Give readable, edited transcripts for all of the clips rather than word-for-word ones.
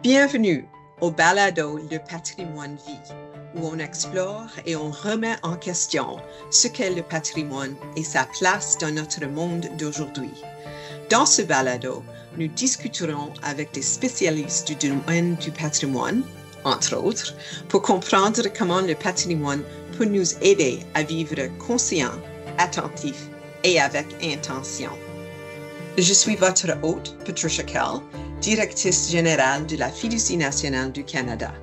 Bienvenue au balado Le patrimoine vie, où on explore et on remet en question ce qu'est le patrimoine et sa place dans notre monde d'aujourd'hui. Dans ce balado, nous discuterons avec des spécialistes du domaine du patrimoine, entre autres, pour comprendre comment le patrimoine peut nous aider à vivre conscient, attentif et avec intention. Je suis votre hôte, Patricia Kell, directrice générale de la Fiducie nationale du Canada.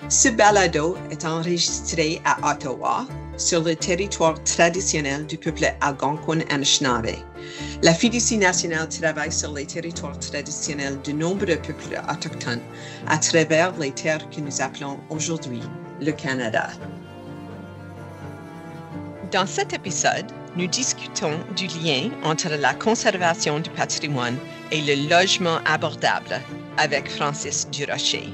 Ce balado est enregistré à Ottawa, sur le territoire traditionnel du peuple Algonquin-Anishinaabe. La Fiducie nationale travaille sur les territoires traditionnels de nombreux peuples autochtones à travers les terres que nous appelons aujourd'hui le Canada. Dans cet épisode, nous discutons du lien entre la conservation du patrimoine et le logement abordable avec Francis Durocher.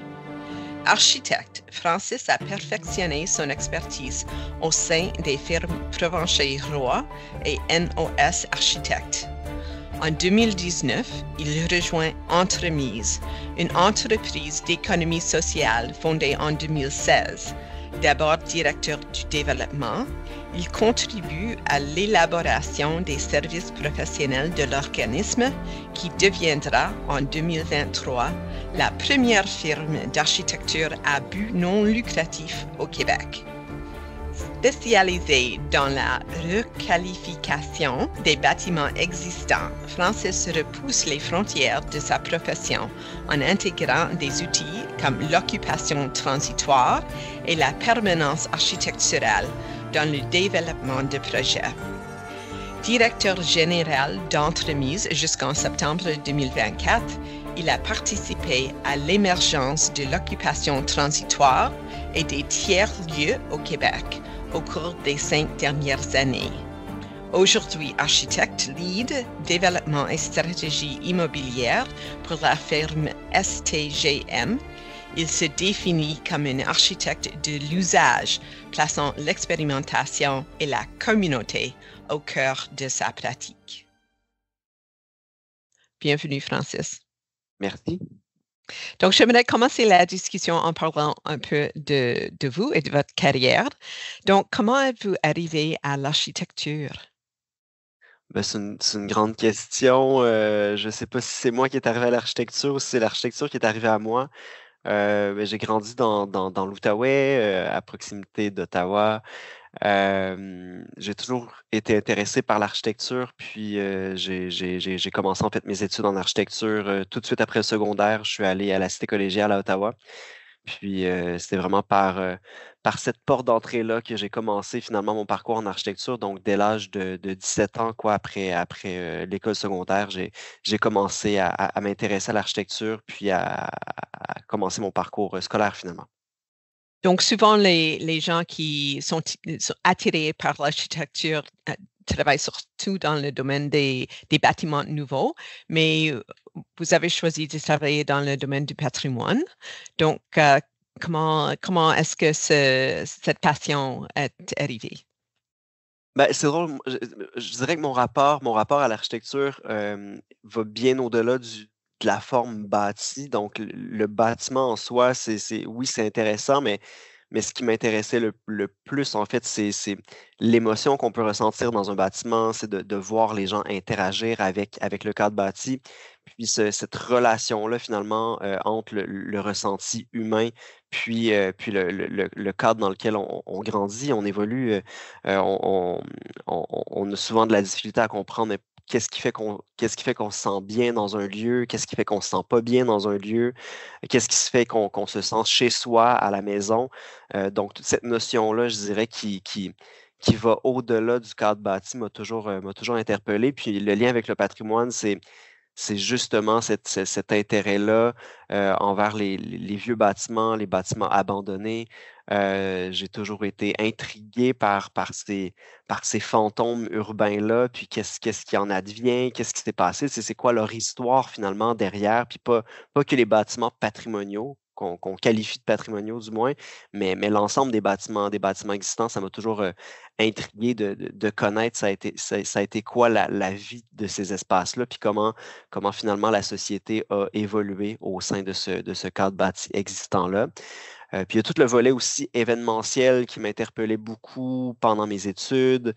Architecte, Francis a perfectionné son expertise au sein des firmes Provencher-Roy et NOS Architectes. En 2019, il rejoint Entremise, une entreprise d'économie sociale fondée en 2016. D'abord directeur du développement, il contribue à l'élaboration des services professionnels de l'organisme qui deviendra en 2023 la première firme d'architecture à but non lucratif au Québec. Spécialisé dans la requalification des bâtiments existants, Francis repousse les frontières de sa profession en intégrant des outils comme l'occupation transitoire et la permanence architecturale dans le développement de projets. Directeur général d'Entremise jusqu'en septembre 2024, il a participé à l'émergence de l'occupation transitoire et des tiers-lieux au Québec au cours des 5 dernières années. Aujourd'hui architecte lead, développement et stratégie immobilière pour la firme STGM, il se définit comme un architecte de l'usage, plaçant l'expérimentation et la communauté au cœur de sa pratique. Bienvenue, Francis. Merci. Donc, j'aimerais commencer la discussion en parlant un peu de vous et de votre carrière. Donc, comment êtes-vous arrivé à l'architecture? Ben, c'est une grande question. Je ne sais pas si c'est moi qui est arrivé à l'architecture ou si c'est l'architecture qui est arrivée à moi. J'ai grandi dans l'Outaouais, à proximité d'Ottawa. J'ai toujours été intéressé par l'architecture, puis j'ai commencé en fait mes études en architecture tout de suite après le secondaire. Je suis allé à la Cité collégiale à Ottawa. Puis c'était vraiment par cette porte d'entrée-là que j'ai commencé finalement mon parcours en architecture. Donc, dès l'âge de 17 ans, quoi, après l'école secondaire, j'ai commencé à m'intéresser à l'architecture, puis à commencer mon parcours scolaire finalement. Donc, souvent, les gens qui sont attirés par l'architecture travaillent surtout dans le domaine des bâtiments nouveaux, mais vous avez choisi de travailler dans le domaine du patrimoine. Donc, comment est-ce que cette passion est arrivée? Ben, c'est drôle, je dirais que mon rapport à l'architecture va bien au-delà de la forme bâtie. Donc, le bâtiment en soi, oui, c'est intéressant, mais ce qui m'intéressait le plus, en fait, c'est l'émotion qu'on peut ressentir dans un bâtiment, c'est de voir les gens interagir avec le cadre bâti. Puis cette relation-là, finalement, entre le ressenti humain, puis le cadre dans lequel on grandit, on évolue, on a souvent de la difficulté à comprendre qu'est-ce qui fait qu'on se sent bien dans un lieu, qu'est-ce qui fait qu'on se sent pas bien dans un lieu, qu'est-ce qui se fait qu'on se sent chez soi, à la maison. Donc, toute cette notion-là, je dirais, qui va au-delà du cadre bâti, m'a toujours interpellé. Puis le lien avec le patrimoine, c'est justement cet intérêt-là envers les vieux bâtiments, les bâtiments abandonnés. J'ai toujours été intrigué par ces fantômes urbains-là, puis qu'est-ce qui en advient, qu'est-ce qui s'est passé, c'est quoi leur histoire finalement derrière, puis pas que les bâtiments patrimoniaux qu'on qualifie de patrimoniaux du moins, mais l'ensemble des bâtiments existants, ça m'a toujours intrigué de connaître ça a été quoi la vie de ces espaces-là, puis comment finalement la société a évolué au sein de ce cadre bâti existant-là. Puis il y a tout le volet aussi événementiel qui m'interpellait beaucoup pendant mes études.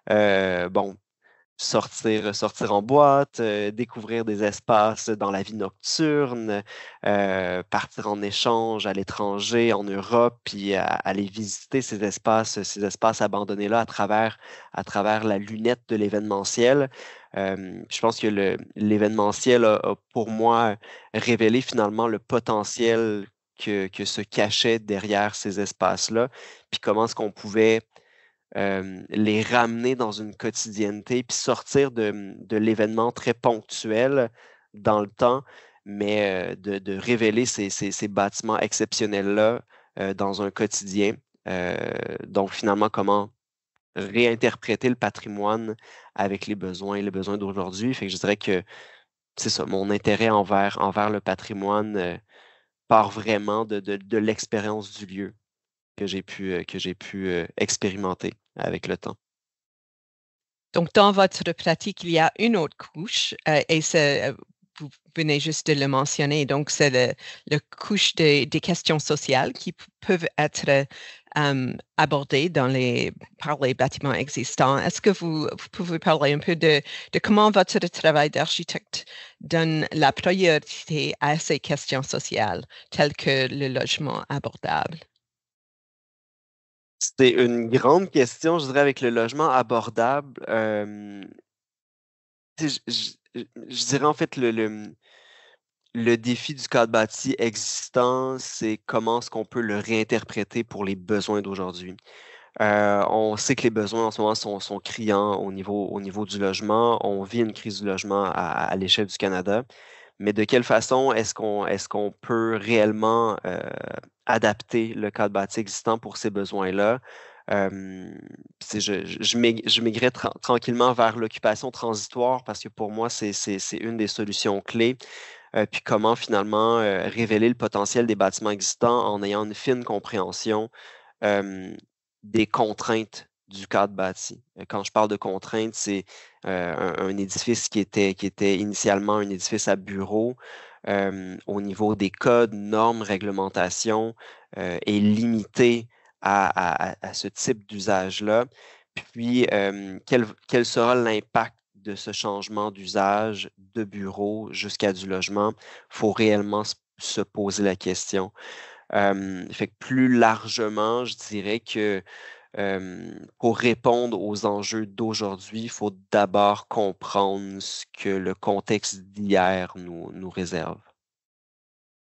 Bon, sortir en boîte, découvrir des espaces dans la vie nocturne, partir en échange à l'étranger, en Europe, puis aller visiter ces espaces abandonnés-là à travers la lunette de l'événementiel. Je pense que l'événementiel a pour moi révélé finalement le potentiel que se cachait derrière ces espaces-là, puis comment est-ce qu'on pouvait les ramener dans une quotidienneté, puis sortir de l'événement très ponctuel dans le temps, mais de révéler ces bâtiments exceptionnels-là dans un quotidien. Donc, finalement, comment réinterpréter le patrimoine avec les besoins d'aujourd'hui. Fait que je dirais que c'est ça, mon intérêt envers le patrimoine part vraiment de l'expérience du lieu que j'ai pu expérimenter avec le temps. Donc, dans votre pratique, il y a une autre couche, et vous venez juste de le mentionner. Donc, c'est le couche des questions sociales qui peuvent être abordées par les bâtiments existants. Est-ce que vous pouvez parler un peu de comment votre travail d'architecte donne la priorité à ces questions sociales, telles que le logement abordable? C'est une grande question, je dirais, avec le logement abordable. Je dirais en fait le défi du cadre bâti existant, c'est comment est-ce qu'on peut le réinterpréter pour les besoins d'aujourd'hui. On sait que les besoins en ce moment sont criants au niveau du logement. On vit une crise du logement à l'échelle du Canada. Mais de quelle façon est-ce qu'on peut réellement adapter le cadre bâti existant pour ces besoins-là? Je migrais tranquillement vers l'occupation transitoire parce que pour moi, c'est une des solutions clés. Puis comment finalement révéler le potentiel des bâtiments existants en ayant une fine compréhension des contraintes du cadre bâti. Quand je parle de contraintes, c'est un édifice qui était initialement un édifice à bureau. Au niveau des codes, normes, réglementations, est limité à ce type d'usage-là. Puis, quel sera l'impact de ce changement d'usage de bureau jusqu'à du logement? Il faut réellement se poser la question. Fait que plus largement, je dirais que pour répondre aux enjeux d'aujourd'hui, il faut d'abord comprendre ce que le contexte d'hier nous réserve.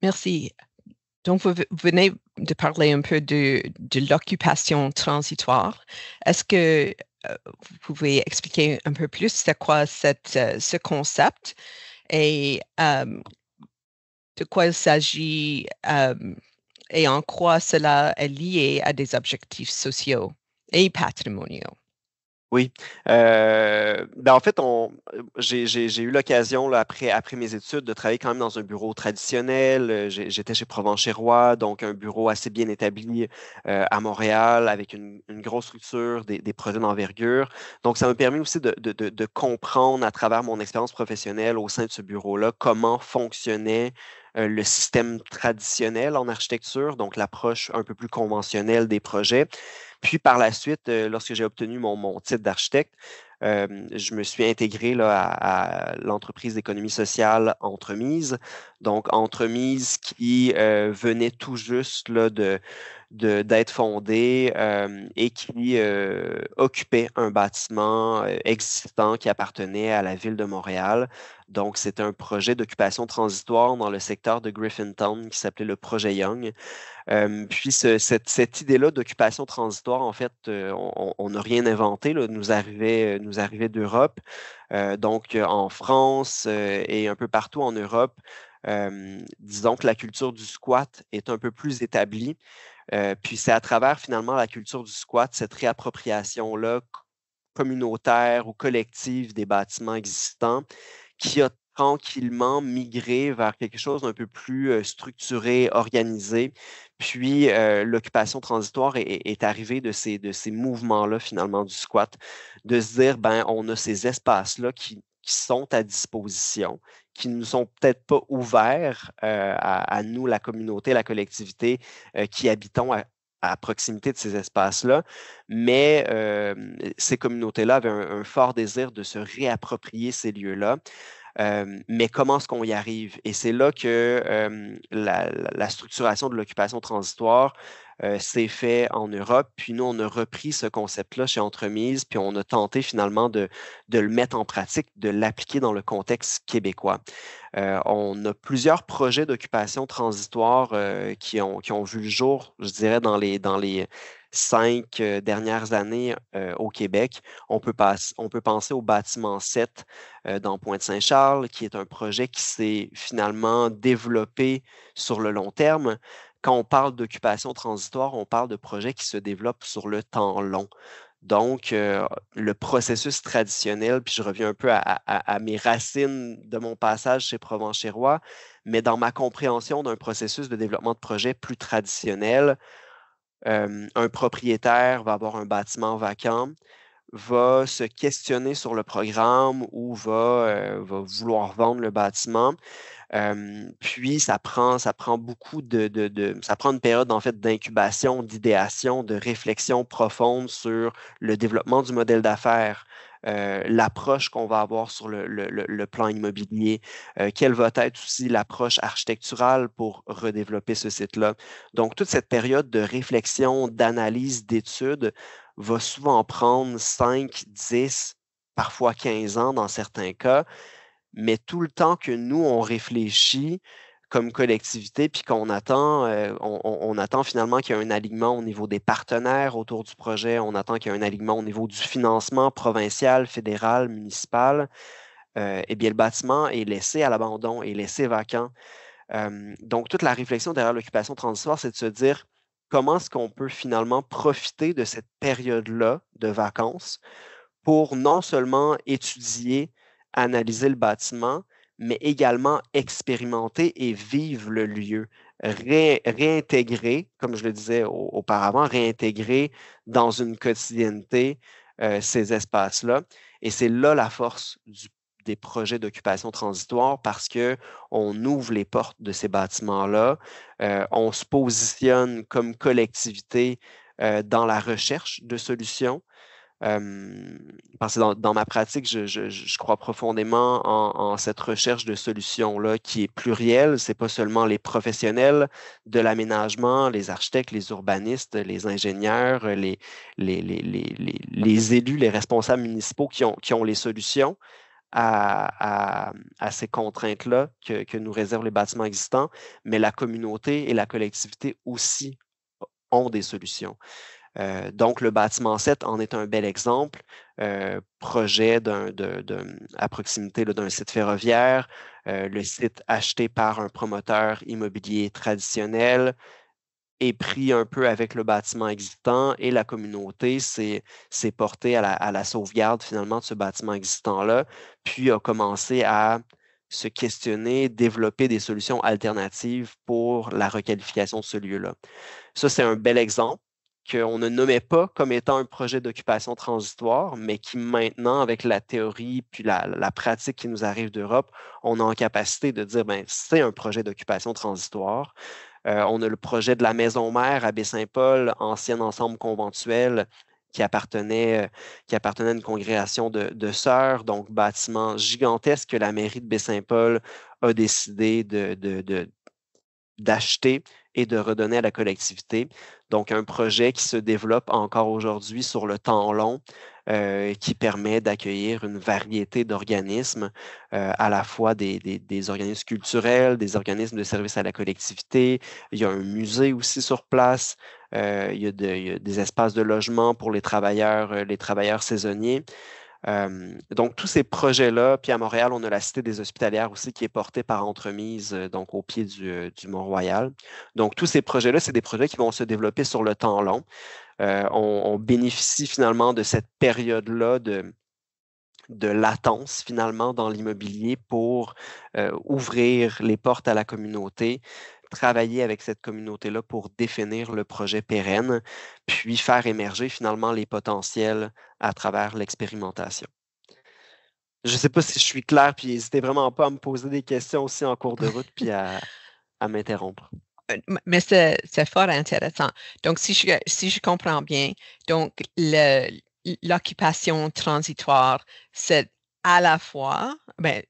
Merci. Donc, vous venez de parler un peu de l'occupation transitoire. Est-ce que vous pouvez expliquer un peu plus c'est quoi ce concept et de quoi il s'agit et en quoi cela est lié à des objectifs sociaux et patrimoniaux? Oui. En fait, j'ai eu l'occasion, là, après mes études, de travailler quand même dans un bureau traditionnel. J'étais chez Provencher-Roi, donc un bureau assez bien établi à Montréal, avec une grosse structure, des projets d'envergure. Donc, ça m'a permis aussi de comprendre à travers mon expérience professionnelle au sein de ce bureau-là comment fonctionnait le système traditionnel en architecture, donc l'approche un peu plus conventionnelle des projets. Puis par la suite, lorsque j'ai obtenu mon titre d'architecte, je me suis intégré là, à l'entreprise d'économie sociale Entremise. Donc, Entremise qui venait tout juste là, d'être fondée et qui occupait un bâtiment existant qui appartenait à la ville de Montréal. Donc, c'est un projet d'occupation transitoire dans le secteur de Griffintown qui s'appelait le projet Young. Puis cette idée-là d'occupation transitoire, en fait, on n'a rien inventé, là, nous arrivait d'Europe. Donc, en France et un peu partout en Europe, disons que la culture du squat est un peu plus établie. Puis c'est à travers finalement la culture du squat, cette réappropriation-là communautaire ou collective des bâtiments existants qui a tranquillement migrer vers quelque chose d'un peu plus structuré, organisé. Puis l'occupation transitoire est arrivée de ces mouvements-là, finalement, du squat, de se dire, ben, on a ces espaces-là qui sont à disposition, qui ne nous sont peut-être pas ouverts à nous, la communauté, la collectivité, qui habitons à proximité de ces espaces-là, mais ces communautés-là avaient un fort désir de se réapproprier ces lieux-là. Mais comment est-ce qu'on y arrive? Et c'est là que la structuration de l'occupation transitoire s'est fait en Europe. Puis nous, on a repris ce concept-là chez Entremise, puis on a tenté finalement de le mettre en pratique, de l'appliquer dans le contexte québécois. On a plusieurs projets d'occupation transitoire qui ont vu le jour, je dirais, dans les 5 dernières années au Québec. On peut penser au bâtiment 7 dans Pointe-Saint-Charles, qui est un projet qui s'est finalement développé sur le long terme. Quand on parle d'occupation transitoire, on parle de projets qui se développent sur le temps long. Donc, le processus traditionnel, puis je reviens un peu à mes racines de mon passage chez Provencher-Roi, mais dans ma compréhension d'un processus de développement de projet plus traditionnel, un propriétaire va avoir un bâtiment vacant, va se questionner sur le programme ou va vouloir vendre le bâtiment. Puis, ça prend beaucoup ça prend une période en fait d'incubation, d'idéation, de réflexion profonde sur le développement du modèle d'affaires, l'approche qu'on va avoir sur le plan immobilier, quelle va être aussi l'approche architecturale pour redévelopper ce site-là. Donc, toute cette période de réflexion, d'analyse, d'étude va souvent prendre 5, 10, parfois 15 ans dans certains cas. Mais tout le temps que nous, on réfléchit comme collectivité, puis qu'on attend, on attend finalement qu'il y ait un alignement au niveau des partenaires autour du projet, on attend qu'il y ait un alignement au niveau du financement provincial, fédéral, municipal, eh bien, le bâtiment est laissé à l'abandon, est laissé vacant. Donc, toute la réflexion derrière l'occupation transitoire, c'est de se dire comment est-ce qu'on peut finalement profiter de cette période-là de vacances pour non seulement étudier, analyser le bâtiment, mais également expérimenter et vivre le lieu, réintégrer, comme je le disais auparavant, réintégrer dans une quotidienneté ces espaces-là. Et c'est là la force des projets d'occupation transitoire parce qu'on ouvre les portes de ces bâtiments-là, on se positionne comme collectivité dans la recherche de solutions. Parce que dans ma pratique, je crois profondément en cette recherche de solutions-là qui est plurielle. Ce n'est pas seulement les professionnels de l'aménagement, les architectes, les urbanistes, les ingénieurs, les élus, les responsables municipaux qui ont les solutions à ces contraintes-là que nous réservent les bâtiments existants, mais la communauté et la collectivité aussi ont des solutions. Donc, le bâtiment 7 en est un bel exemple. Projet à proximité d'un site ferroviaire, le site acheté par un promoteur immobilier traditionnel est pris un peu avec le bâtiment existant et la communauté s'est portée à la sauvegarde finalement de ce bâtiment existant-là, puis a commencé à se questionner, développer des solutions alternatives pour la requalification de ce lieu-là. Ça, c'est un bel exemple qu'on ne nommait pas comme étant un projet d'occupation transitoire, mais qui maintenant, avec la théorie puis la pratique qui nous arrive d'Europe, on a en capacité de dire, ben, c'est un projet d'occupation transitoire. On a le projet de la maison mère à Baie-Saint-Paul, ancien ensemble conventuel qui appartenait à une congrégation de sœurs, donc bâtiment gigantesque que la mairie de Baie-Saint-Paul a décidé d'acheter et de redonner à la collectivité. Donc, un projet qui se développe encore aujourd'hui sur le temps long, qui permet d'accueillir une variété d'organismes, à la fois des organismes culturels, des organismes de service à la collectivité. Il y a un musée aussi sur place. Il y a des espaces de logement pour les travailleurs saisonniers. Donc, tous ces projets-là, puis à Montréal, on a la Cité des Hospitalières aussi qui est portée par Entremise, donc au pied du Mont-Royal. Donc, tous ces projets-là, c'est des projets qui vont se développer sur le temps long. On bénéficie finalement de cette période-là de latence finalement dans l'immobilier pour ouvrir les portes à la communauté, travailler avec cette communauté-là pour définir le projet pérenne, puis faire émerger finalement les potentiels à travers l'expérimentation. Je ne sais pas si je suis clair, puis n'hésitez vraiment pas à me poser des questions aussi en cours de route, puis à m'interrompre. Mais c'est fort intéressant. Donc, si je comprends bien, donc l'occupation transitoire, c'est à la fois, ben,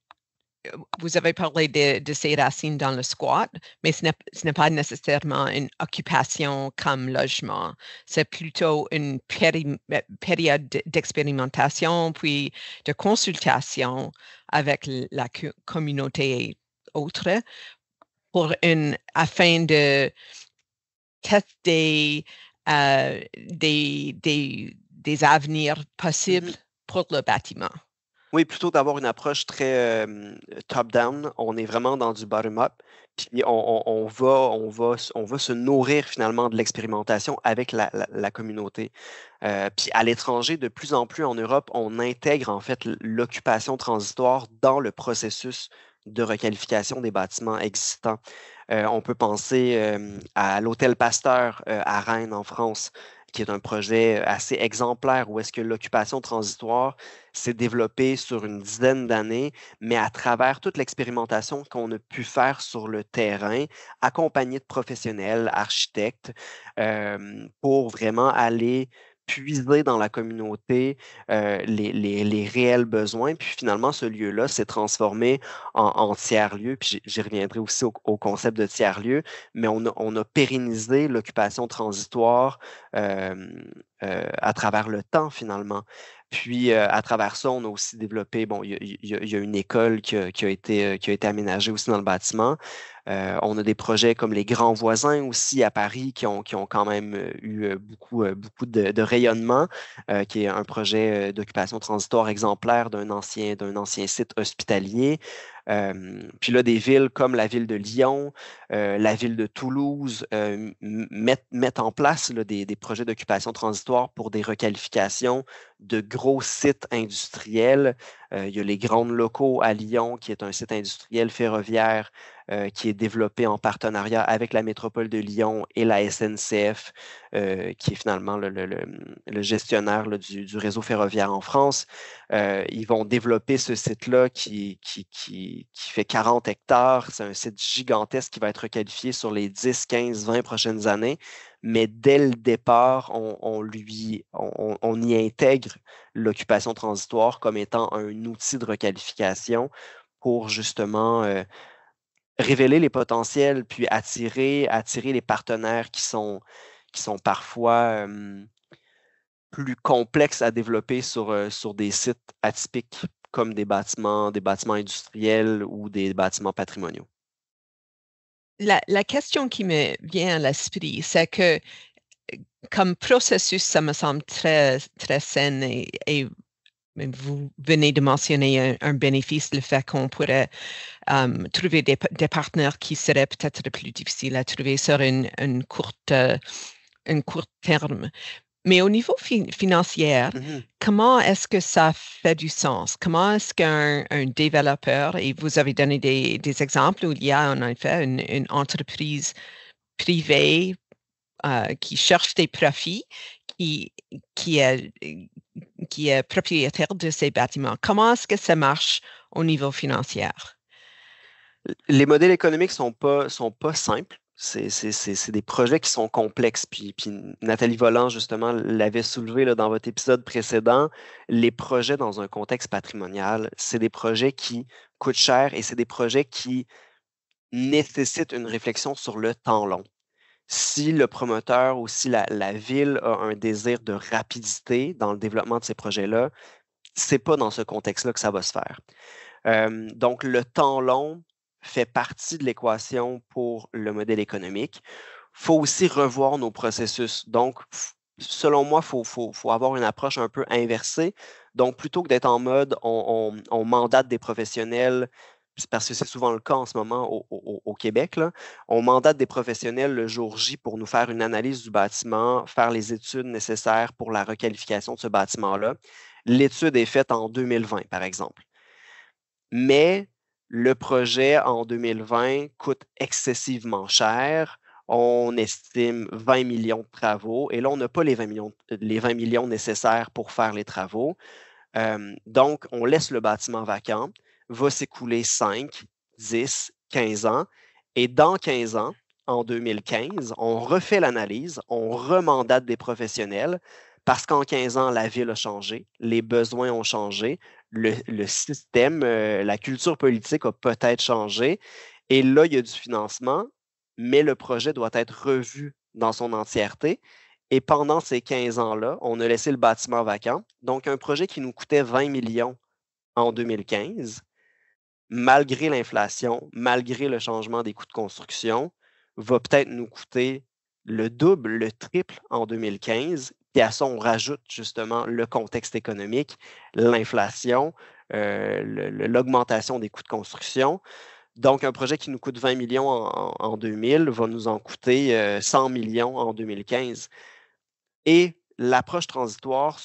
vous avez parlé de ses racines dans le squat, mais ce n'est pas nécessairement une occupation comme logement. C'est plutôt une période d'expérimentation, puis de consultation avec la communauté autre afin de tester des avenirs possibles pour le bâtiment. Oui, plutôt d'avoir une approche très top-down, on est vraiment dans du bottom-up, puis on va se nourrir finalement de l'expérimentation avec la communauté. Puis à l'étranger, de plus en plus en Europe, on intègre en fait l'occupation transitoire dans le processus de requalification des bâtiments existants. On peut penser à l'Hôtel Pasteur à Rennes en France, qui est un projet assez exemplaire où est-ce que l'occupation transitoire s'est développée sur une dizaine d'années, mais à travers toute l'expérimentation qu'on a pu faire sur le terrain, accompagné de professionnels, architectes, pour vraiment aller puiser dans la communauté les réels besoins. Puis finalement, ce lieu-là s'est transformé en tiers-lieu. Puis j'y reviendrai aussi au concept de tiers-lieu, mais on a pérennisé l'occupation transitoire à travers le temps finalement. Puis, à travers ça, on a aussi développé, bon, il y a une école qui a été aménagée aussi dans le bâtiment. On a des projets comme les Grands Voisins aussi à Paris qui ont quand même eu beaucoup de rayonnement, qui est un projet d'occupation transitoire exemplaire d'un ancien site hospitalier. Puis là, des villes comme la ville de Lyon, la ville de Toulouse mettent en place là, des projets d'occupation transitoire pour des requalifications de gros sites industriels. Il y a les Grandes Locaux à Lyon, qui est un site industriel ferroviaire qui est développé en partenariat avec la métropole de Lyon et la SNCF, qui est finalement le gestionnaire là, du réseau ferroviaire en France. Ils vont développer ce site-là qui fait 40 hectares. C'est un site gigantesque qui va être requalifié sur les 10, 15, 20 prochaines années. Mais dès le départ, on y intègre l'occupation transitoire comme étant un outil de requalification pour justement révéler les potentiels, puis attirer les partenaires qui sont parfois plus complexes à développer sur des sites atypiques comme des bâtiments industriels ou des bâtiments patrimoniaux. La question qui me vient à l'esprit, c'est que comme processus, ça me semble très, très sain et vous venez de mentionner un bénéfice, le fait qu'on pourrait trouver des partenaires qui seraient peut-être plus difficiles à trouver sur un court terme. Mais au niveau financier, comment est-ce que ça fait du sens? Comment est-ce qu'un développeur, et vous avez donné des exemples où il y a en effet une entreprise privée qui cherche des profits, qui est propriétaire de ces bâtiments. Comment est-ce que ça marche au niveau financier? Les modèles économiques sont pas simples. C'est des projets qui sont complexes. Puis Nathalie Volant, justement, l'avait soulevé là, dans votre épisode précédent. Les projets dans un contexte patrimonial, c'est des projets qui coûtent cher et c'est des projets qui nécessitent une réflexion sur le temps long. Si le promoteur ou si la ville a un désir de rapidité dans le développement de ces projets-là, c'est pas dans ce contexte-là que ça va se faire. Donc, le temps long fait partie de l'équation pour le modèle économique. Il faut aussi revoir nos processus. Donc, selon moi, il faut avoir une approche un peu inversée. Donc, plutôt que d'être en mode on mandate des professionnels, parce que c'est souvent le cas en ce moment au Québec, là, on mandate des professionnels le jour J pour nous faire une analyse du bâtiment, faire les études nécessaires pour la requalification de ce bâtiment-là. L'étude est faite en 2020, par exemple. Mais le projet en 2020 coûte excessivement cher. On estime 20 millions de travaux et là, on n'a pas les 20 millions nécessaires pour faire les travaux. Donc, on laisse le bâtiment vacant, va s'écouler 5, 10, 15 ans et dans 15 ans, en 2015, on refait l'analyse, on remandate des professionnels parce qu'en 15 ans, la ville a changé, les besoins ont changé, le système, la culture politique a peut-être changé et là, il y a du financement, mais le projet doit être revu dans son entièreté. Et pendant ces 15 ans-là, on a laissé le bâtiment vacant. Donc, un projet qui nous coûtait 20 millions en 2015, malgré l'inflation, malgré le changement des coûts de construction, va peut-être nous coûter le double, le triple en 2015. Puis à ça, on rajoute justement le contexte économique, l'inflation, l'augmentation des coûts de construction. Donc, un projet qui nous coûte 20 millions en 2000 va nous en coûter 100 millions en 2015. Et l'approche transitoire,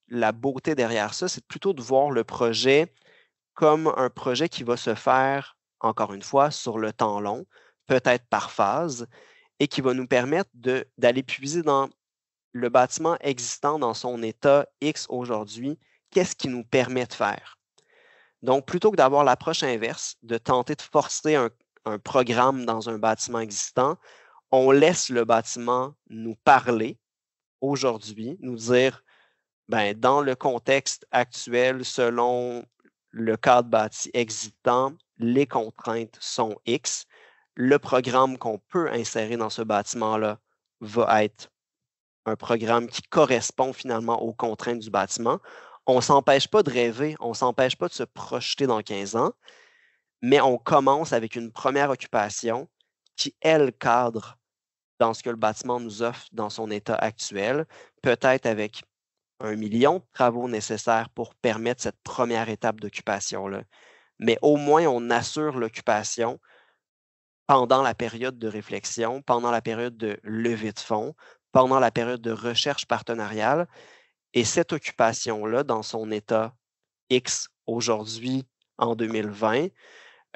la beauté derrière ça, c'est plutôt de voir le projet comme un projet qui va se faire, encore une fois, sur le temps long, peut-être par phase, et qui va nous permettre d'aller puiser dans le bâtiment existant dans son état X aujourd'hui, qu'est-ce qui nous permet de faire. Donc, plutôt que d'avoir l'approche inverse, de tenter de forcer un programme dans un bâtiment existant, on laisse le bâtiment nous parler aujourd'hui, nous dire, ben, dans le contexte actuel, selon le cadre bâti existant, les contraintes sont X. Le programme qu'on peut insérer dans ce bâtiment-là va être un programme qui correspond finalement aux contraintes du bâtiment. On ne s'empêche pas de rêver, on ne s'empêche pas de se projeter dans 15 ans, mais on commence avec une première occupation qui, elle, cadre dans ce que le bâtiment nous offre dans son état actuel, peut-être avec 1 million de travaux nécessaires pour permettre cette première étape d'occupation-là. Mais au moins, on assure l'occupation pendant la période de réflexion, pendant la période de levée de fonds, pendant la période de recherche partenariale. Et cette occupation-là, dans son état X aujourd'hui, en 2020,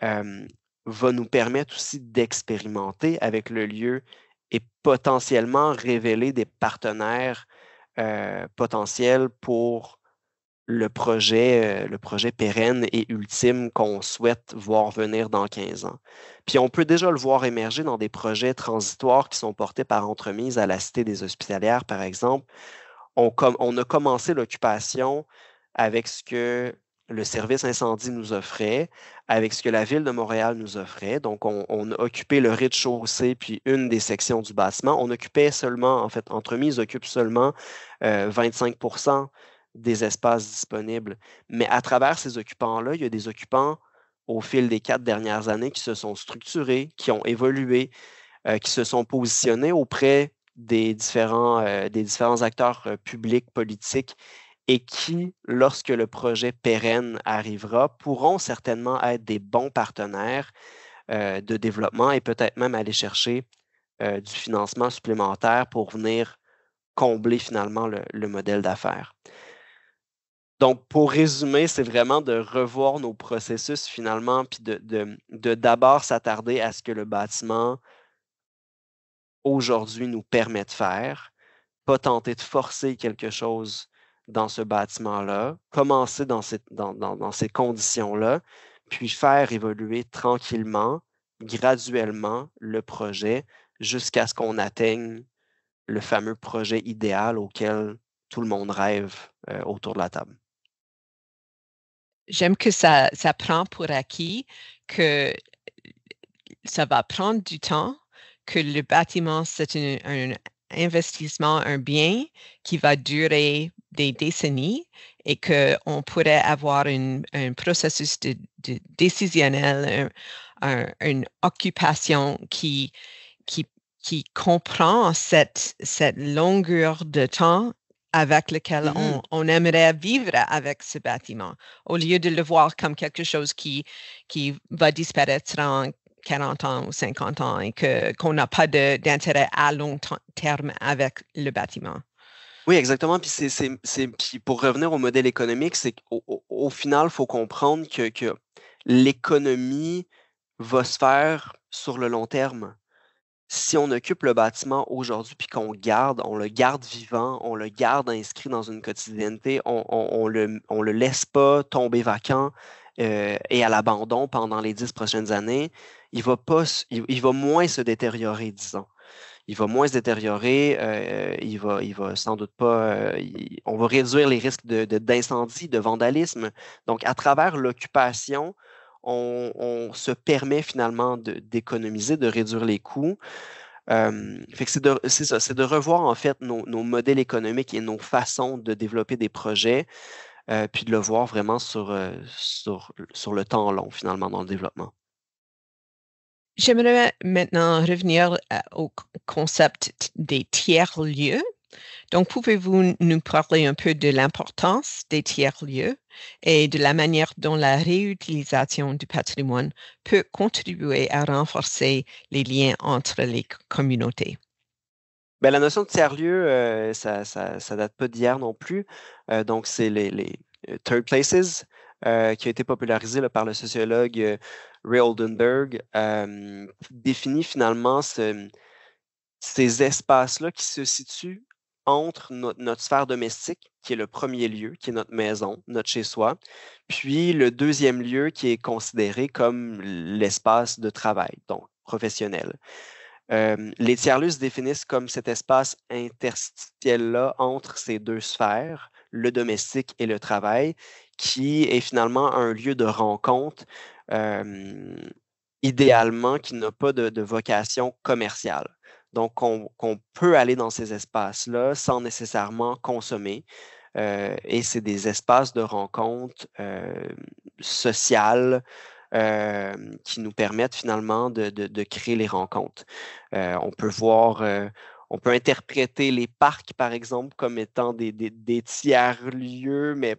va nous permettre aussi d'expérimenter avec le lieu et potentiellement révéler des partenaires potentiels pour le projet pérenne et ultime qu'on souhaite voir venir dans 15 ans. Puis on peut déjà le voir émerger dans des projets transitoires qui sont portés par entremise à la Cité des Hospitalières, par exemple. On a commencé l'occupation avec ce que le service incendie nous offrait, avec ce que la Ville de Montréal nous offrait. Donc, on a occupé le rez-de-chaussée puis une des sections du bâtiment. On occupait seulement, en fait, Entremise occupe seulement 25% des espaces disponibles. Mais à travers ces occupants-là, il y a des occupants au fil des 4 dernières années qui se sont structurés, qui ont évolué, qui se sont positionnés auprès des différents acteurs publics, politiques, et qui, lorsque le projet pérenne arrivera, pourront certainement être des bons partenaires de développement et peut-être même aller chercher du financement supplémentaire pour venir combler finalement le modèle d'affaires. Donc, pour résumer, c'est vraiment de revoir nos processus finalement, puis de d'abord s'attarder à ce que le bâtiment aujourd'hui nous permet de faire, pas tenter de forcer quelque chose dans ce bâtiment-là, commencer dans ces conditions-là, puis faire évoluer tranquillement, graduellement le projet jusqu'à ce qu'on atteigne le fameux projet idéal auquel tout le monde rêve autour de la table. J'aime que ça prend pour acquis que ça va prendre du temps, que le bâtiment, c'est un investissement, un bien qui va durer des décennies et qu'on pourrait avoir un processus de décisionnel, une occupation qui comprend cette longueur de temps avec lequel on aimerait vivre avec ce bâtiment, au lieu de le voir comme quelque chose qui va disparaître en 40 ans ou 50 ans et qu'on n'a pas d'intérêt à long terme avec le bâtiment. Oui, exactement. Puis, puis pour revenir au modèle économique, c'est qu'au final, il faut comprendre que l'économie va se faire sur le long terme. Si on occupe le bâtiment aujourd'hui puis on le garde vivant, on le garde inscrit dans une quotidienneté, on le laisse pas tomber vacant et à l'abandon pendant les 10 prochaines années, il va pas, il va moins se détériorer, disons. Il va moins se détériorer, il va sans doute pas, on va réduire les risques d'incendie, de vandalisme. Donc, à travers l'occupation, on se permet finalement d'économiser, de réduire les coûts. Fait que c'est ça, c'est de revoir en fait nos modèles économiques et nos façons de développer des projets, puis de le voir vraiment sur le temps long finalement dans le développement. J'aimerais maintenant revenir au concept des tiers-lieux. Donc, pouvez-vous nous parler un peu de l'importance des tiers-lieux et de la manière dont la réutilisation du patrimoine peut contribuer à renforcer les liens entre les communautés? Ben, la notion de tiers-lieu, ça date pas d'hier non plus. Donc, c'est les third places qui a été popularisé là, par le sociologue Ray Oldenburg, qui définit finalement ces espaces-là qui se situent entre notre sphère domestique, qui est le premier lieu, qui est notre maison, notre chez-soi, puis le deuxième lieu qui est considéré comme l'espace de travail, donc professionnel. Les tiers-lieux se définissent comme cet espace interstitiel-là entre ces deux sphères, le domestique et le travail, qui est finalement un lieu de rencontre, idéalement qui n'a pas de vocation commerciale. Donc, qu'on peut aller dans ces espaces-là sans nécessairement consommer. Et c'est des espaces de rencontre sociales qui nous permettent finalement de créer les rencontres. On peut voir, on peut interpréter les parcs, par exemple, comme étant des tiers-lieux, mais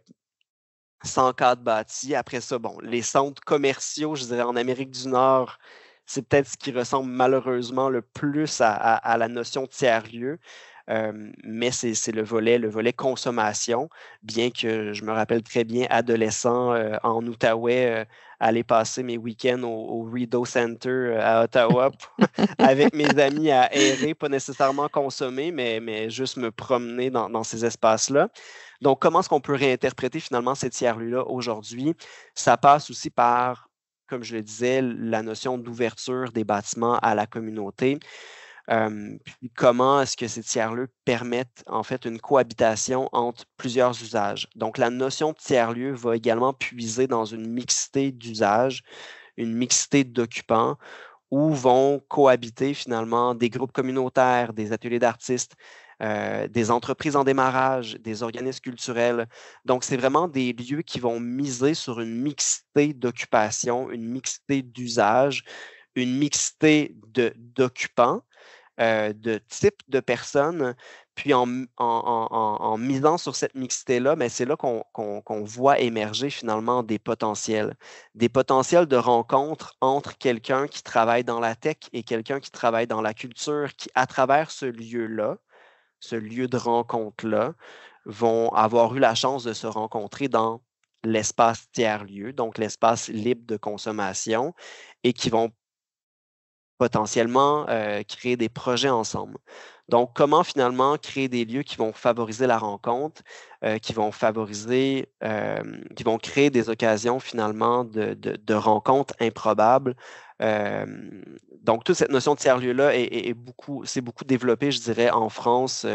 sans cadre bâti. Après ça, bon, les centres commerciaux, je dirais en Amérique du Nord, c'est peut-être ce qui ressemble malheureusement le plus à la notion de tiers-lieu. Mais c'est le volet consommation, bien que je me rappelle très bien, adolescent en Outaouais, aller passer mes week-ends au Rideau Center à Ottawa avec mes amis à errer, pas nécessairement consommer, mais juste me promener dans ces espaces-là. Donc, comment est-ce qu'on peut réinterpréter finalement ces tiers-lieux-là aujourd'hui? Ça passe aussi par, comme je le disais, la notion d'ouverture des bâtiments à la communauté. Puis comment est-ce que ces tiers-lieux permettent en fait une cohabitation entre plusieurs usages? Donc, la notion de tiers-lieu va également puiser dans une mixité d'usages, une mixité d'occupants, où vont cohabiter finalement des groupes communautaires, des ateliers d'artistes, des entreprises en démarrage, des organismes culturels. Donc, c'est vraiment des lieux qui vont miser sur une mixité d'occupation, une mixité d'usages, une mixité d'occupants, de types de personnes. Puis en misant sur cette mixité-là, mais c'est là qu'on voit émerger finalement des potentiels de rencontre entre quelqu'un qui travaille dans la tech et quelqu'un qui travaille dans la culture, qui, à travers ce lieu-là, ce lieu de rencontre-là, vont avoir eu la chance de se rencontrer dans l'espace tiers-lieu, donc l'espace libre de consommation, et qui vont potentiellement créer des projets ensemble. Donc, comment finalement créer des lieux qui vont favoriser la rencontre, qui vont favoriser, qui vont créer des occasions finalement de rencontres improbables. Euh, donc, toute cette notion de tiers-lieu-là s'est beaucoup développée, je dirais, en France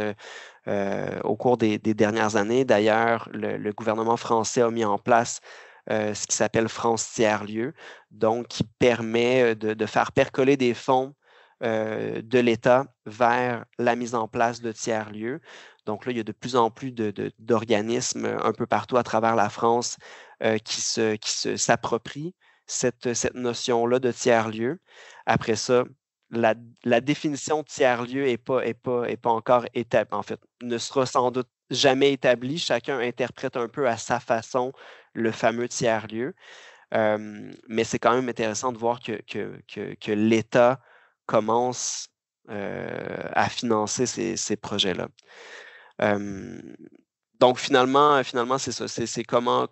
au cours des dernières années. D'ailleurs, le gouvernement français a mis en place ce qui s'appelle France Tiers-Lieu, donc qui permet de faire percoler des fonds de l'État vers la mise en place de tiers-lieux. Donc là, il y a de plus en plus d'organismes un peu partout à travers la France qui s'approprient cette notion-là de tiers-lieu. Après ça, la définition de tiers-lieu est pas encore établie, en fait, ne sera sans doute jamais établie. Chacun interprète un peu à sa façon le fameux tiers-lieu. Mais c'est quand même intéressant de voir que l'État commence à financer ces projets-là. Donc, finalement, c'est ça. C'est comment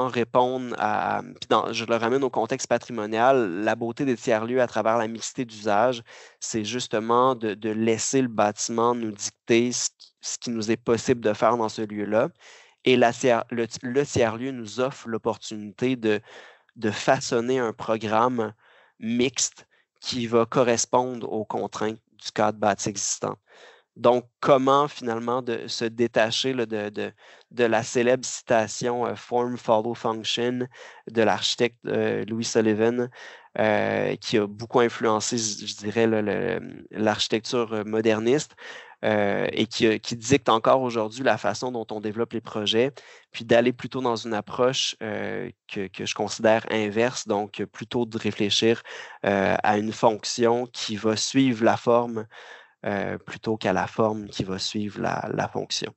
répondre à. Puis je le ramène au contexte patrimonial. La beauté des tiers-lieux à travers la mixité d'usage, c'est justement de laisser le bâtiment nous dicter ce qui nous est possible de faire dans ce lieu-là. Et le tiers-lieu nous offre l'opportunité de façonner un programme mixte qui va correspondre aux contraintes du cadre bâti existant. Donc, comment finalement se détacher là, de la célèbre citation Form Follow Function de l'architecte Louis Sullivan, qui a beaucoup influencé, je dirais, l'architecture moderniste et qui dicte encore aujourd'hui la façon dont on développe les projets, puis d'aller plutôt dans une approche que je considère inverse, donc plutôt de réfléchir à une fonction qui va suivre la forme plutôt qu'à la forme qui va suivre la fonction.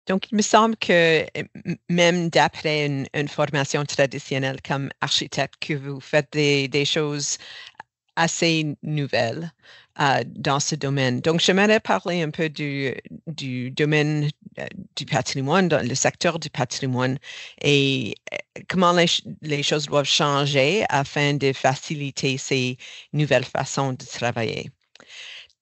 Donc, il me semble que même d'après une formation traditionnelle comme architecte, que vous faites des choses assez nouvelles dans ce domaine. Donc, j'aimerais parler un peu du domaine du patrimoine, dans le secteur du patrimoine et comment les choses doivent changer afin de faciliter ces nouvelles façons de travailler.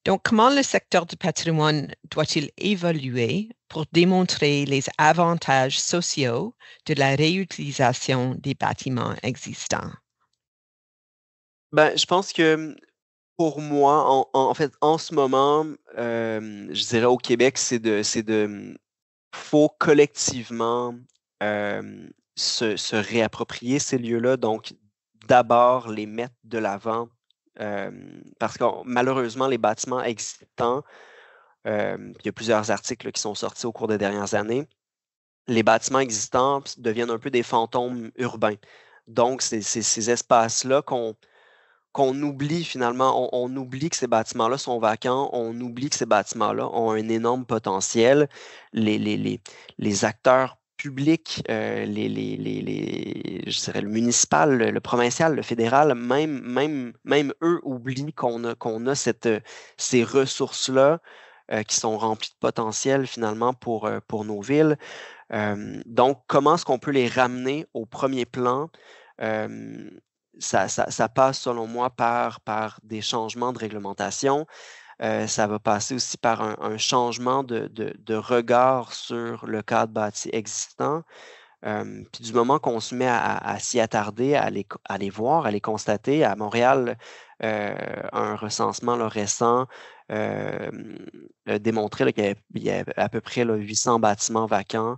Donc, comment le secteur du patrimoine doit-il évoluer pour démontrer les avantages sociaux de la réutilisation des bâtiments existants? Ben, je pense que pour moi, en fait, en ce moment, je dirais au Québec, faut collectivement se réapproprier ces lieux-là. Donc, d'abord, les mettre de l'avant. Parce que malheureusement, les bâtiments existants, il y a plusieurs articles là, qui sont sortis au cours des dernières années. Les bâtiments existants deviennent un peu des fantômes urbains. Donc, c'est ces espaces-là qu'on oublie finalement. On oublie que ces bâtiments-là sont vacants. On oublie que ces bâtiments-là ont un énorme potentiel. Les acteurs publics, je dirais le municipal, le provincial, le fédéral, même eux oublient qu'on a ces ressources-là qui sont remplies de potentiel finalement pour nos villes. Donc, comment est-ce qu'on peut les ramener au premier plan? Ça passe, selon moi, par des changements de réglementation. Ça va passer aussi par un changement de regard sur le cadre bâti existant. Puis du moment qu'on se met à s'y attarder, à les voir, à les constater, à Montréal, un recensement là, récent a démontré qu'il y avait à peu près là, 800 bâtiments vacants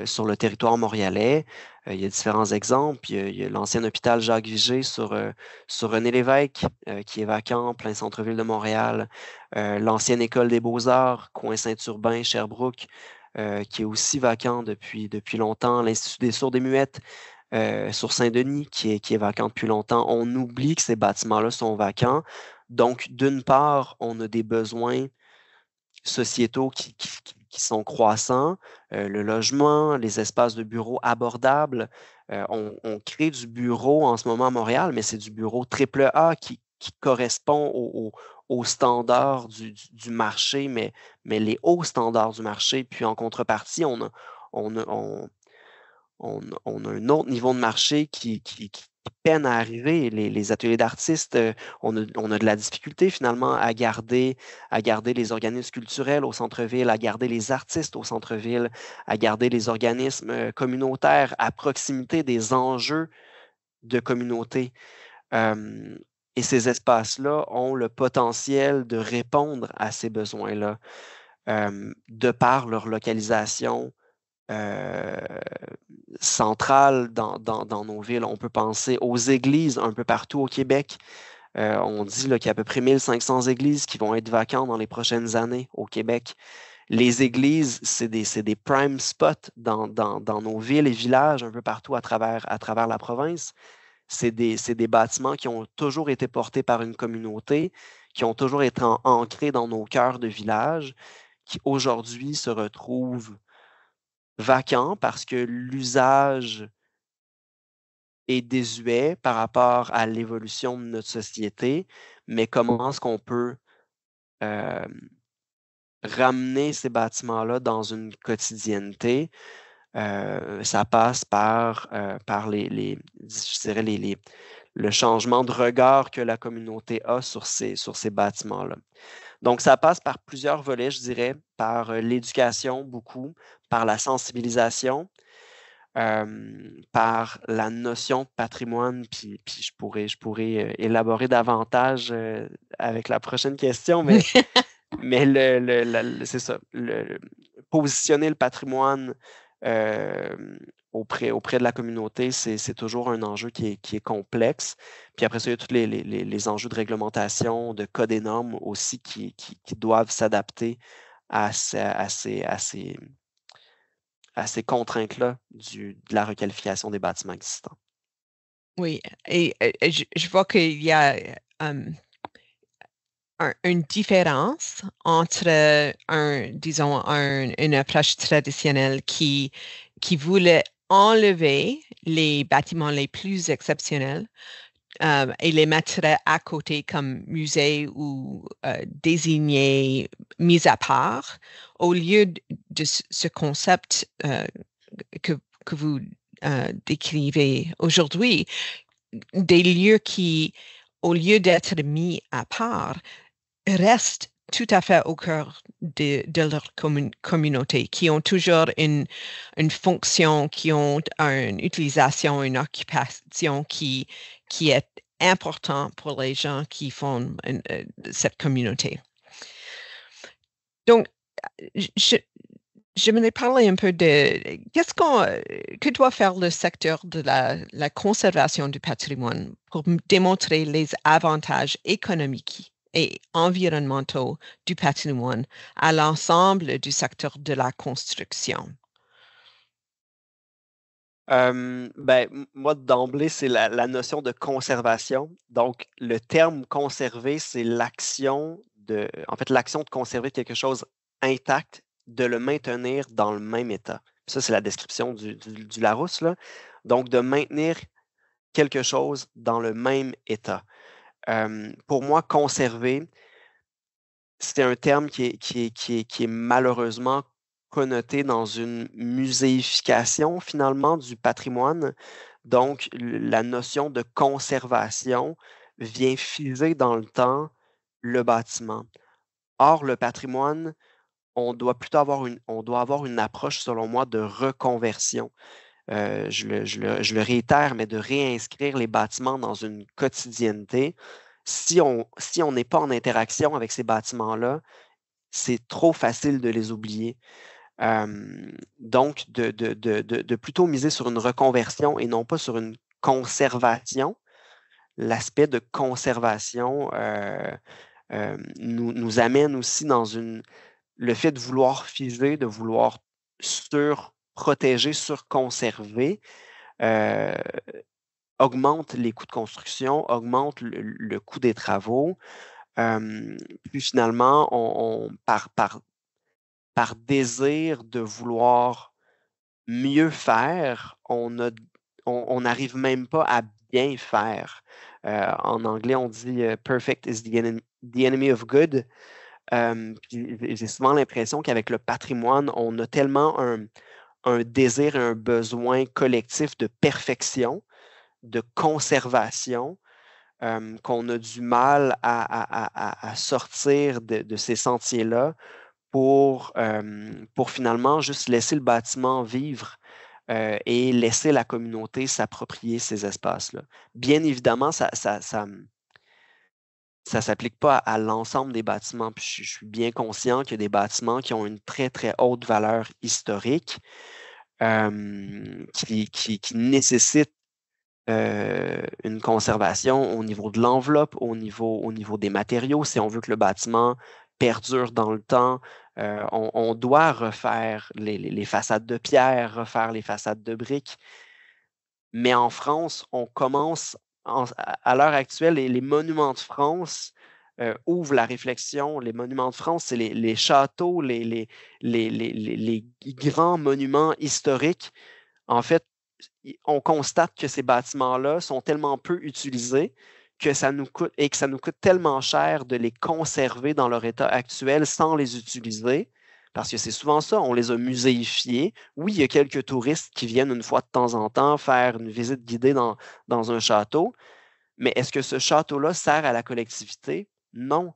sur le territoire montréalais. Il y a différents exemples. Il y a l'ancien hôpital Jacques Vigée sur René Lévesque, qui est vacant, plein centre-ville de Montréal. L'ancienne école des beaux-arts, coin Saint-Urbain, Sherbrooke, qui est aussi vacant depuis longtemps. L'Institut des sourds et muettes sur Saint-Denis, qui est vacant depuis longtemps. On oublie que ces bâtiments-là sont vacants. Donc, d'une part, on a des besoins sociétaux qui sont croissants, le logement, les espaces de bureaux abordables. On crée du bureau en ce moment à Montréal, mais c'est du bureau triple A qui correspond aux standards du marché, mais les hauts standards du marché. Puis en contrepartie, on a un autre niveau de marché qui peine à arriver. Les ateliers d'artistes, on a de la difficulté finalement à garder les organismes culturels au centre-ville, à garder les artistes au centre-ville, à garder les organismes communautaires à proximité des enjeux de communauté. Et ces espaces-là ont le potentiel de répondre à ces besoins-là de par leur localisation centrale dans nos villes. On peut penser aux églises un peu partout au Québec. On dit qu'il y a à peu près 1500 églises qui vont être vacantes dans les prochaines années au Québec. Les églises, c'est des prime spots dans nos villes et villages un peu partout à travers la province. C'est des bâtiments qui ont toujours été portés par une communauté, qui ont toujours été ancrés dans nos cœurs de village, qui aujourd'hui se retrouvent vacants parce que l'usage est désuet par rapport à l'évolution de notre société, mais comment est-ce qu'on peut ramener ces bâtiments-là dans une quotidienneté, ça passe par je dirais le changement de regard que la communauté a sur ces bâtiments-là. Donc, ça passe par plusieurs volets, je dirais, par l'éducation beaucoup, par la sensibilisation, par la notion de patrimoine, puis je pourrais élaborer davantage avec la prochaine question, mais c'est ça, positionner le patrimoine auprès de la communauté, c'est toujours un enjeu qui est complexe. Puis après ça, il y a tous les enjeux de réglementation, de code et normes aussi qui doivent s'adapter à ces contraintes-là de la requalification des bâtiments existants. Oui, et je vois qu'il y a une différence entre une approche traditionnelle qui voulait enlever les bâtiments les plus exceptionnels et les mettre à côté comme musée ou désignés, mis à part, au lieu de ce concept que vous décrivez aujourd'hui, des lieux qui, au lieu d'être mis à part, restent tout à fait au cœur de leur communauté, qui ont toujours une fonction, qui ont une utilisation, une occupation qui est important pour les gens qui font cette communauté. Donc, j'aimerais parler un peu de que doit faire le secteur de la conservation du patrimoine pour démontrer les avantages économiques et environnementaux du patrimoine à l'ensemble du secteur de la construction. Moi, d'emblée, c'est la notion de conservation. Donc, le terme conserver, c'est l'action de conserver quelque chose intact, de le maintenir dans le même état. Ça, c'est la description du Larousse, là. Donc, de maintenir quelque chose dans le même état. Pour moi, conserver, c'est un terme qui est malheureusement connoté dans une muséification finalement du patrimoine. Donc, la notion de conservation vient figer dans le temps le bâtiment. Or, le patrimoine, on doit avoir une approche, selon moi, de reconversion. Je le réitère, mais de réinscrire les bâtiments dans une quotidienneté. Si on n'est pas en interaction avec ces bâtiments-là, c'est trop facile de les oublier. Donc, de plutôt miser sur une reconversion et non pas sur une conservation. L'aspect de conservation nous amène aussi dans le fait de vouloir figer, de vouloir protéger, surconserver, augmente les coûts de construction, augmente le coût des travaux. Puis finalement, par désir de vouloir mieux faire, on n'arrive même pas à bien faire. En anglais, on dit perfect is the enemy of good. J'ai souvent l'impression qu'avec le patrimoine, on a tellement un désir et un besoin collectif de perfection, de conservation, qu'on a du mal à sortir de ces sentiers-là pour finalement juste laisser le bâtiment vivre et laisser la communauté s'approprier ces espaces-là. Bien évidemment, ça s'applique pas à l'ensemble des bâtiments. Puis je suis bien conscient qu'il y a des bâtiments qui ont une très, très haute valeur historique qui nécessitent une conservation au niveau de l'enveloppe, au niveau des matériaux. Si on veut que le bâtiment perdure dans le temps, on doit refaire les façades de pierre, refaire les façades de briques. Mais en France, on commence, à l'heure actuelle, les monuments de France ouvrent la réflexion. Les monuments de France, c'est les châteaux, les grands monuments historiques. En fait, on constate que ces bâtiments-là sont tellement peu utilisés que ça nous coûte tellement cher de les conserver dans leur état actuel sans les utiliser. Parce que c'est souvent ça, on les a muséifiés. Oui, il y a quelques touristes qui viennent une fois de temps en temps faire une visite guidée dans un château, mais est-ce que ce château-là sert à la collectivité? Non.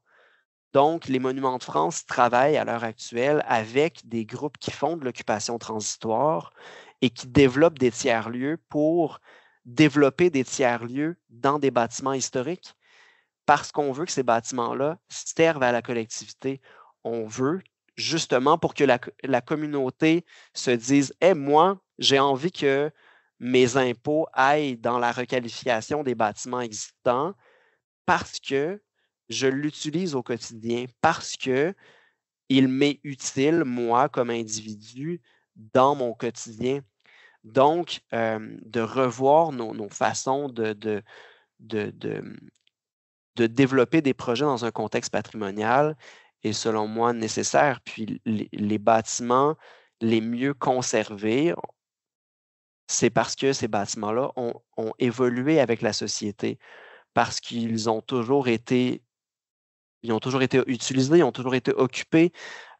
Donc, les Monuments de France travaillent à l'heure actuelle avec des groupes qui font de l'occupation transitoire et qui développent des tiers-lieux pour développer des tiers-lieux dans des bâtiments historiques parce qu'on veut que ces bâtiments-là servent à la collectivité. On veut justement pour que la communauté se dise « Hey, moi, j'ai envie que mes impôts aillent dans la requalification des bâtiments existants parce que je l'utilise au quotidien, parce que il m'est utile, moi, comme individu, dans mon quotidien. » Donc, de revoir nos façons de développer des projets dans un contexte patrimonial est, selon moi, nécessaire. Puis, les bâtiments les mieux conservés, c'est parce que ces bâtiments-là ont évolué avec la société, parce qu'ils ont toujours été utilisés, ils ont toujours été occupés.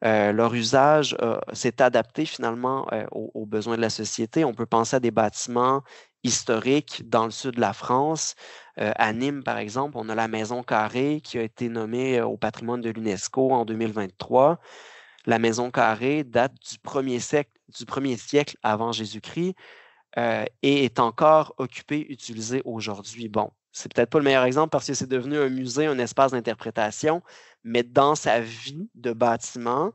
Leur usage s'est adapté finalement aux besoins de la société. On peut penser à des bâtiments historiques dans le sud de la France. À Nîmes, par exemple, on a la Maison Carrée qui a été nommée au patrimoine de l'UNESCO en 2023. La Maison Carrée date du 1er siècle avant Jésus-Christ et est encore occupée, utilisée aujourd'hui. Bon, c'est peut-être pas le meilleur exemple parce que c'est devenu un musée, un espace d'interprétation, mais dans sa vie de bâtiment,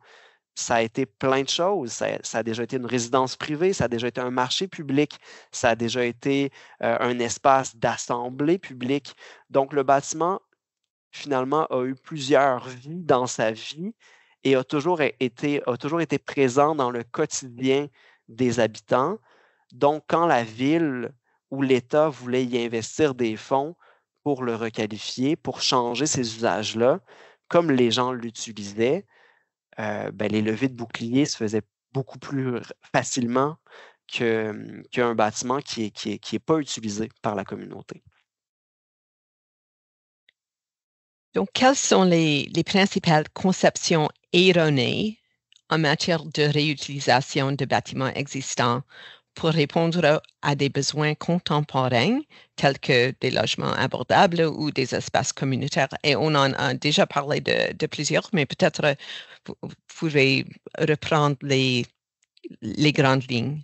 ça a été plein de choses. Ça a déjà été une résidence privée, ça a déjà été un marché public, ça a déjà été un espace d'assemblée publique. Donc, le bâtiment, finalement, a eu plusieurs vies dans sa vie et a toujours été présent dans le quotidien des habitants. Donc, quand la ville ou l'État voulait y investir des fonds pour le requalifier, pour changer ces usages-là, comme les gens l'utilisaient, les levées de boucliers se faisaient beaucoup plus facilement qu'un bâtiment qui est pas utilisé par la communauté. Donc, quelles sont les principales conceptions erronées en matière de réutilisation de bâtiments existants pour répondre à des besoins contemporains tels que des logements abordables ou des espaces communautaires? Et on en a déjà parlé de plusieurs, mais peut-être vous pouvez reprendre les grandes lignes.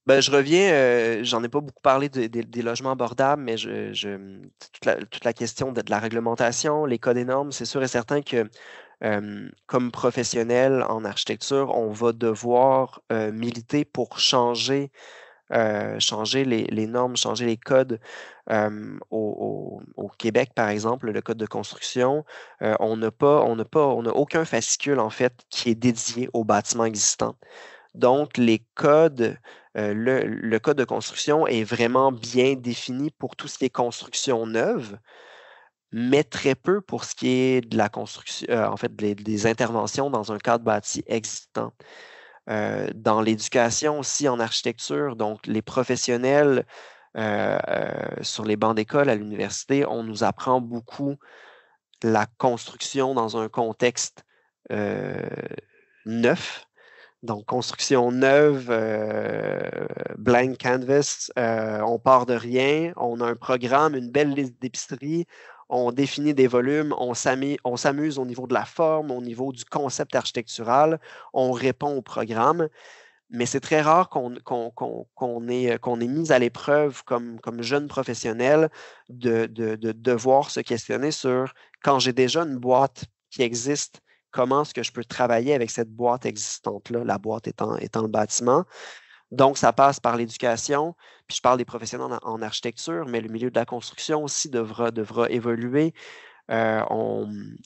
Je reviens, j'en ai pas beaucoup parlé des logements abordables, mais toute la question de la réglementation, les codes et normes, c'est sûr et certain que comme professionnel en architecture, on va devoir militer pour changer les normes, changer les codes. Au Québec, par exemple, le code de construction, on n'a aucun fascicule, en fait, qui est dédié aux bâtiments existants. Donc, les codes, le code de construction est vraiment bien défini pour tout ce qui est construction neuve, mais très peu pour ce qui est de la construction, en fait, des interventions dans un cadre bâti existant. Dans l'éducation aussi, en architecture, donc les professionnels sur les bancs d'école à l'université, on nous apprend beaucoup la construction dans un contexte neuf. Donc, construction neuve, blank canvas, on part de rien, on a un programme, une belle liste d'épicerie, on définit des volumes, on s'amuse au niveau de la forme, au niveau du concept architectural, on répond au programme, mais c'est très rare qu'on est mis à l'épreuve comme jeune professionnel de devoir se questionner sur quand j'ai déjà une boîte qui existe, comment est-ce que je peux travailler avec cette boîte existante-là, la boîte étant le bâtiment. Donc, ça passe par l'éducation, puis je parle des professionnels en architecture, mais le milieu de la construction aussi devra évoluer.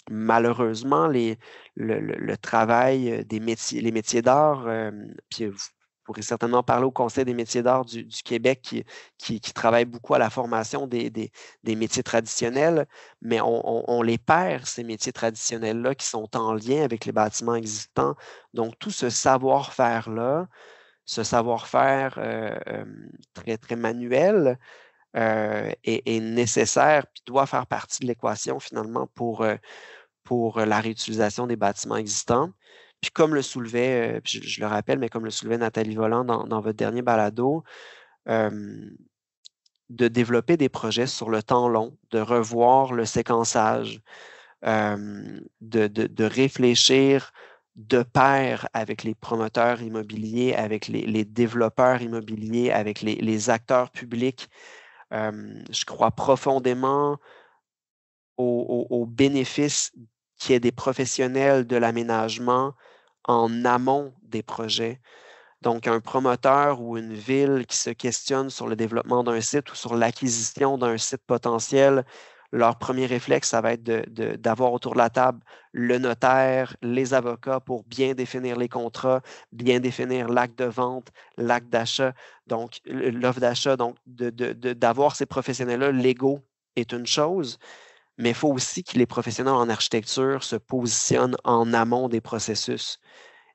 Malheureusement, le travail des métiers, les métiers d'art, puis vous pourrez certainement parler au Conseil des métiers d'art du Québec qui travaille beaucoup à la formation des métiers traditionnels, mais on les perd, ces métiers traditionnels-là, qui sont en lien avec les bâtiments existants. Donc, tout ce savoir-faire-là, ce savoir-faire très, très manuel, est nécessaire puis doit faire partie de l'équation finalement pour la réutilisation des bâtiments existants. Puis comme le soulevait, puis je le rappelle, mais comme le soulevait Nathalie Voland dans votre dernier balado, de développer des projets sur le temps long, de revoir le séquençage, de réfléchir de pair avec les promoteurs immobiliers, avec les développeurs immobiliers, avec les acteurs publics. Je crois profondément au bénéfice qu'il y ait des professionnels de l'aménagement en amont des projets. Donc, un promoteur ou une ville qui se questionne sur le développement d'un site ou sur l'acquisition d'un site potentiel, leur premier réflexe, ça va être d'avoir autour de la table le notaire, les avocats pour bien définir les contrats, bien définir l'acte de vente, l'acte d'achat, donc l'offre d'achat. Donc, d'avoir ces professionnels-là légaux est une chose, mais il faut aussi que les professionnels en architecture se positionnent en amont des processus.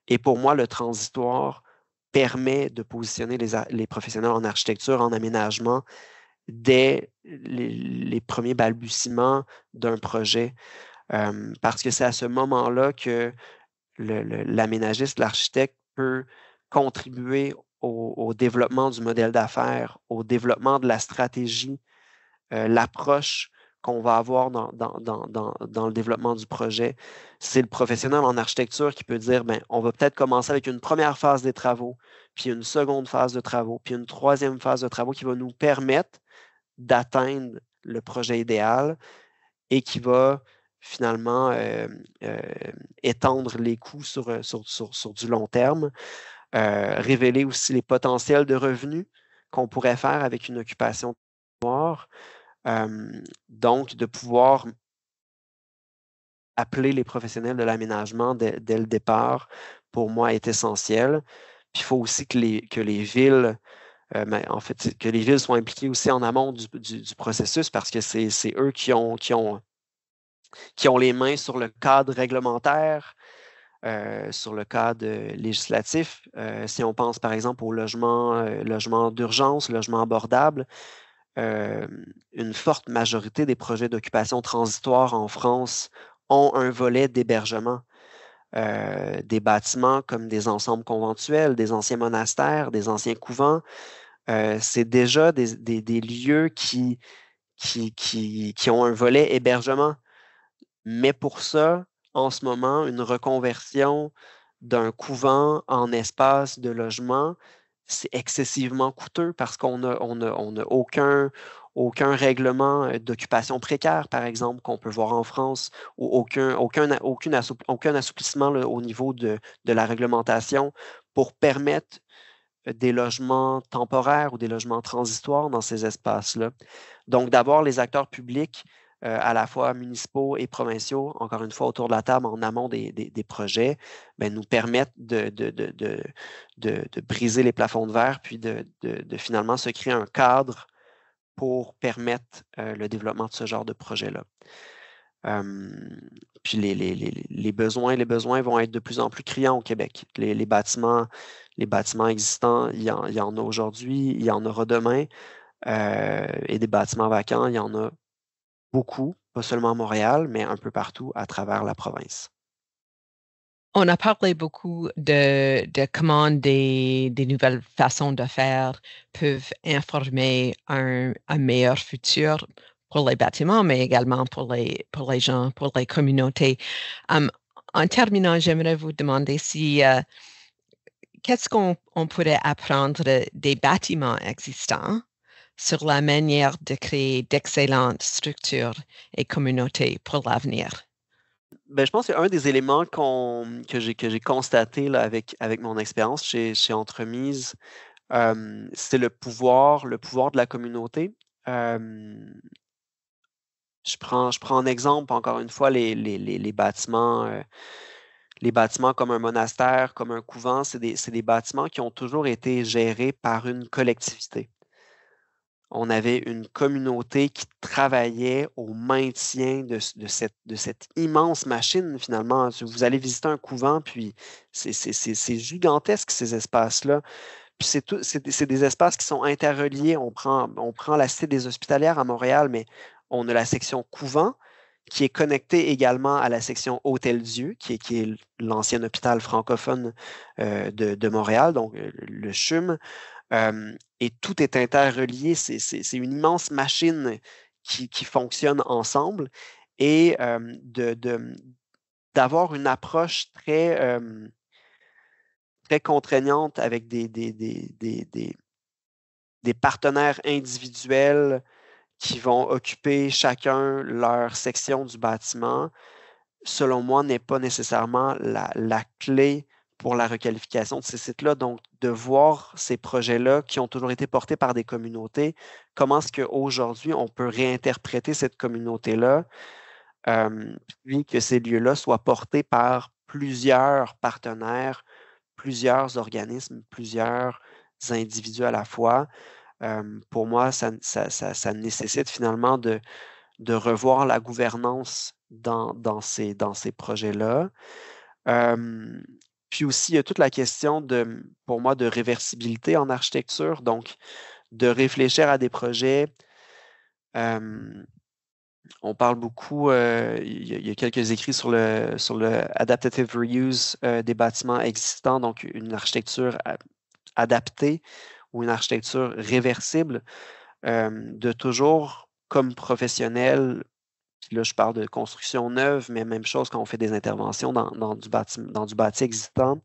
Et pour moi, le transitoire permet de positionner les professionnels en architecture, en aménagement, dès les premiers balbutiements d'un projet. Parce que c'est à ce moment-là que l'aménagiste, l'architecte peut contribuer au développement du modèle d'affaires, au développement de la stratégie, l'approche qu'on va avoir dans le développement du projet. C'est le professionnel en architecture qui peut dire, ben, on va peut-être commencer avec une première phase des travaux, puis une seconde phase de travaux, puis une troisième phase de travaux qui va nous permettre d'atteindre le projet idéal et qui va finalement étendre les coûts sur du long terme, révéler aussi les potentiels de revenus qu'on pourrait faire avec une occupation noire. Donc, de pouvoir appeler les professionnels de l'aménagement dès le départ, pour moi, est essentiel. Puis il faut aussi que les villes, en fait, que les villes soient impliquées aussi en amont du processus parce que c'est eux qui ont les mains sur le cadre réglementaire, sur le cadre législatif. Si on pense par exemple au logement d'urgence, logement abordable, une forte majorité des projets d'occupation transitoire en France ont un volet d'hébergement. Des bâtiments comme des ensembles conventuels, des anciens monastères, des anciens couvents, c'est déjà des lieux qui ont un volet hébergement. Mais pour ça, en ce moment, une reconversion d'un couvent en espace de logement, c'est excessivement coûteux parce qu'on n'a aucun règlement d'occupation précaire, par exemple, qu'on peut voir en France, ou aucun assouplissement là, au niveau de la réglementation pour permettre des logements temporaires ou des logements transitoires dans ces espaces-là. Donc, d'avoir les acteurs publics à la fois municipaux et provinciaux, encore une fois, autour de la table en amont des projets, ben, nous permettent de briser les plafonds de verre, puis de finalement se créer un cadre pour permettre le développement de ce genre de projet-là. Puis les besoins vont être de plus en plus criants au Québec. Les bâtiments existants, il y en a aujourd'hui, il y en aura demain. Et des bâtiments vacants, il y en a beaucoup, pas seulement à Montréal, mais un peu partout à travers la province. On a parlé beaucoup de comment des nouvelles façons de faire peuvent informer un meilleur futur pour les bâtiments, mais également pour les gens, pour les communautés. En terminant, j'aimerais vous demander si qu'est-ce qu'on pourrait apprendre des bâtiments existants sur la manière de créer d'excellentes structures et communautés pour l'avenir? Ben, je pense qu'un des éléments que j'ai constaté là, avec mon expérience chez Entremise, c'est le pouvoir de la communauté. Je prends en exemple, encore une fois, les bâtiments comme un monastère, comme un couvent, c'est des bâtiments qui ont toujours été gérés par une collectivité. On avait une communauté qui travaillait au maintien de cette immense machine, finalement. Vous allez visiter un couvent, puis c'est gigantesque, ces espaces-là. Puis c'est des espaces qui sont interreliés. On prend la Cité des Hospitalières à Montréal, mais on a la section couvent qui est connectée également à la section Hôtel-Dieu, qui est l'ancien hôpital francophone de Montréal, donc le CHUM. Et tout est interrelié. C'est une immense machine qui fonctionne ensemble. Et d'avoir une approche très contraignante avec des partenaires individuels qui vont occuper chacun leur section du bâtiment, selon moi, n'est pas nécessairement la clé pour la requalification de ces sites-là. Donc, de voir ces projets-là qui ont toujours été portés par des communautés, comment est-ce qu'aujourd'hui, on peut réinterpréter cette communauté-là, puis que ces lieux-là soient portés par plusieurs partenaires, plusieurs organismes, plusieurs individus à la fois. Pour moi, ça nécessite finalement de revoir la gouvernance dans ces projets-là. Puis aussi, il y a toute la question pour moi, de réversibilité en architecture, donc de réfléchir à des projets. On parle beaucoup, il y a quelques écrits sur le adaptative reuse des bâtiments existants, donc une architecture adaptée ou une architecture réversible, de toujours, comme professionnel, là je parle de construction neuve, mais même chose quand on fait des interventions dans du bâti existant,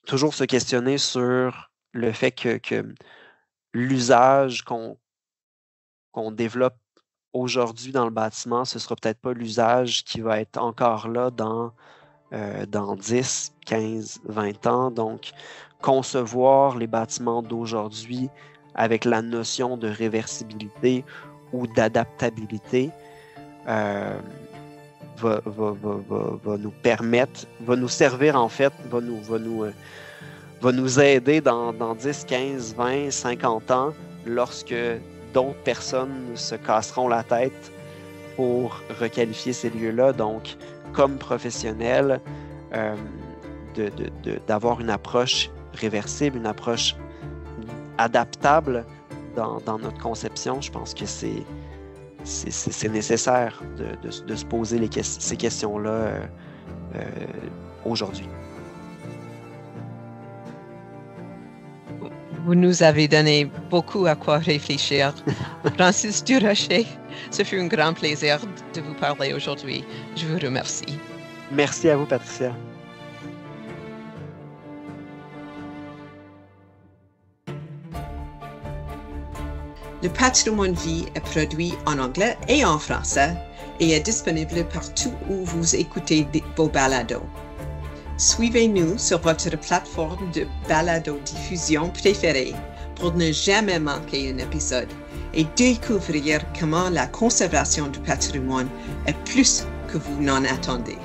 toujours se questionner sur le fait que l'usage qu'on développe aujourd'hui dans le bâtiment, ce ne sera peut-être pas l'usage qui va être encore là dans 10, 15, 20 ans. Donc, concevoir les bâtiments d'aujourd'hui avec la notion de réversibilité ou d'adaptabilité va nous permettre, va nous servir en fait, va nous aider dans 10, 15, 20, 50 ans lorsque d'autres personnes se casseront la tête pour requalifier ces lieux-là. Donc, comme professionnel, d'avoir une approche réversible, une approche adaptable dans notre conception, je pense que c'est nécessaire de se poser ces questions-là aujourd'hui. Vous nous avez donné beaucoup à quoi réfléchir. Francis Durocher, ce fut un grand plaisir de vous parler aujourd'hui. Je vous remercie. Merci à vous, Patricia. Le Patrimoine Vie est produit en anglais et en français et est disponible partout où vous écoutez vos balados. Suivez-nous sur votre plateforme de balado-diffusion préférée pour ne jamais manquer un épisode et découvrir comment la conservation du patrimoine est plus que vous n'en attendez.